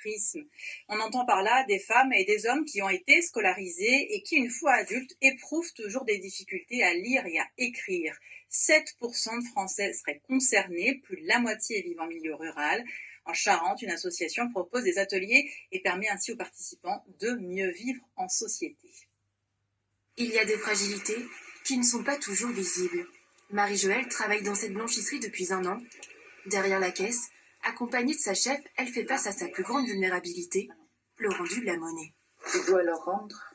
l'illettrisme. On entend par là des femmes et des hommes qui ont été scolarisés et qui, une fois adultes, éprouvent toujours des difficultés à lire et à écrire. 7% de Français seraient concernés, plus de la moitié vivent en milieu rural. En Charente, une association propose des ateliers et permet ainsi aux participants de mieux vivre en société. Il y a des fragilités qui ne sont pas toujours visibles. Marie-Joëlle travaille dans cette blanchisserie depuis 1 an. Derrière la caisse, accompagnée de sa chef, elle fait face à sa plus grande vulnérabilité, le rendu de la monnaie. Tu dois le rendre.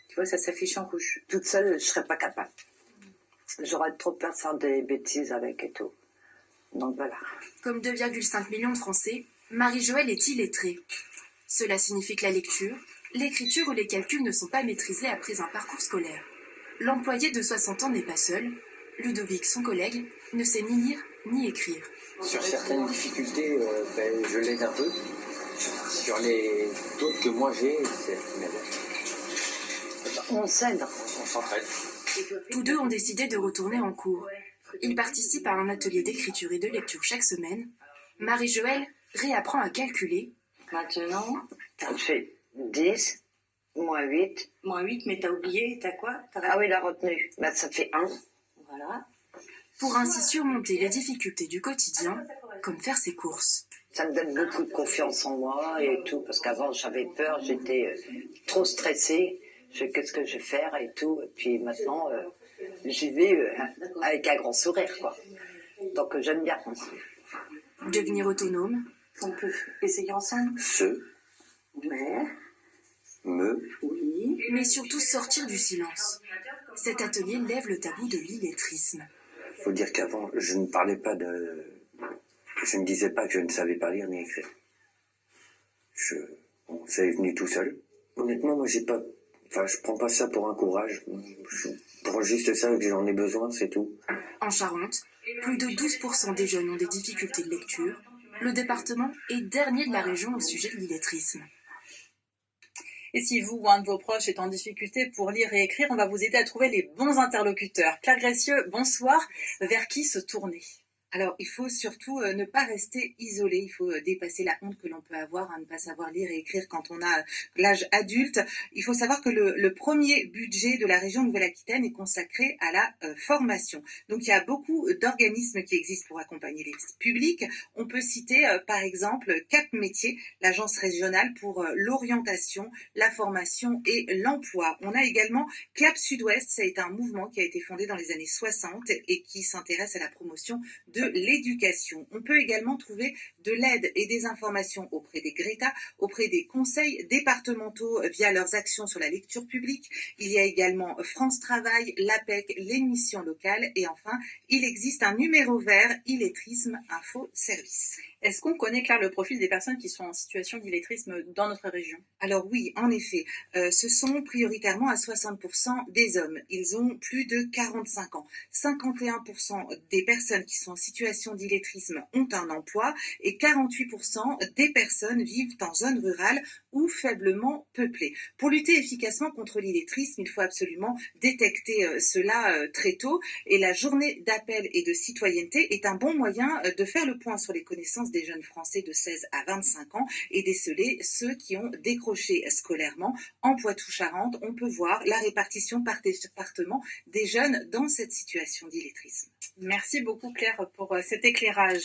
Tu vois, ça s'affiche en rouge. Toute seule, je ne serais pas capable. J'aurais trop peur de faire des bêtises avec et tout. Donc voilà. Comme 2,5 millions de Français, Marie-Joëlle est illettrée. Cela signifie que la lecture, l'écriture ou les calculs ne sont pas maîtrisés après un parcours scolaire. L'employé de 60 ans n'est pas seul. Ludovic, son collègue, ne sait ni lire ni écrire. Sur certaines difficultés, je l'aide un peu. Sur les d'autres que moi j'ai, c'est on s'aide. On s'entraide. Tous deux ont décidé de retourner en cours. Ils participent à un atelier d'écriture et de lecture chaque semaine. Marie-Joëlle réapprend à calculer. Maintenant, tu fais 10, moins 8. Moins 8, mais t'as oublié, t'as quoi? Ah oui, la retenue. Bah, ça fait 1. Voilà. Pour ainsi surmonter les difficultés du quotidien, comme faire ses courses. Ça me donne beaucoup de confiance en moi et tout, parce qu'avant j'avais peur, j'étais trop stressée. Je qu'est-ce que je vais faire et tout. Et puis maintenant, j'y vais avec un grand sourire, quoi. Donc j'aime bien. Devenir autonome. On peut essayer ensemble. Oui. Mais surtout sortir du silence. Cet atelier lève le tabou de l'illettrisme. Il faut dire qu'avant, je ne parlais pas de... Je ne disais pas que je ne savais pas lire ni écrire. Bon, ça est venu tout seul. Honnêtement, moi, je prends pas ça pour un courage. Je prends juste ça que j'en ai besoin, c'est tout. En Charente, plus de 12% des jeunes ont des difficultés de lecture. Le département est dernier de la région au sujet de l'illettrisme. Et si vous ou un de vos proches est en difficulté pour lire et écrire, on va vous aider à trouver les bons interlocuteurs. Claire Gressieux, bonsoir. Vers qui se tourner ? Alors, il faut surtout ne pas rester isolé. Il faut dépasser la honte que l'on peut avoir à ne pas savoir lire et écrire quand on a l'âge adulte. Il faut savoir que le premier budget de la région Nouvelle-Aquitaine est consacré à la formation. Donc, il y a beaucoup d'organismes qui existent pour accompagner les publics. On peut citer, par exemple, Cap Métiers, l'agence régionale pour l'orientation, la formation et l'emploi. On a également Clap Sud-Ouest. Ça a été un mouvement qui a été fondé dans les années 60 et qui s'intéresse à la promotion de l'éducation. On peut également trouver de l'aide et des informations auprès des Greta, auprès des conseils départementaux via leurs actions sur la lecture publique. Il y a également France Travail, l'APEC, les missions locales et enfin, il existe un numéro vert, illettrisme info service. Est-ce qu'on connaît, Claire, le profil des personnes qui sont en situation d'illettrisme dans notre région ? Alors oui, en effet, ce sont prioritairement à 60% des hommes. Ils ont plus de 45 ans. 51% des personnes qui sont en situation d'illettrisme ont un emploi et 48% des personnes vivent en zone rurale ou faiblement peuplée. Pour lutter efficacement contre l'illettrisme, il faut absolument détecter cela très tôt et la journée d'appel et de citoyenneté est un bon moyen de faire le point sur les connaissances des jeunes Français de 16 à 25 ans et déceler ceux qui ont décroché scolairement. En Poitou-Charentes, on peut voir la répartition par département des jeunes dans cette situation d'illettrisme. Merci beaucoup Claire pour cet éclairage.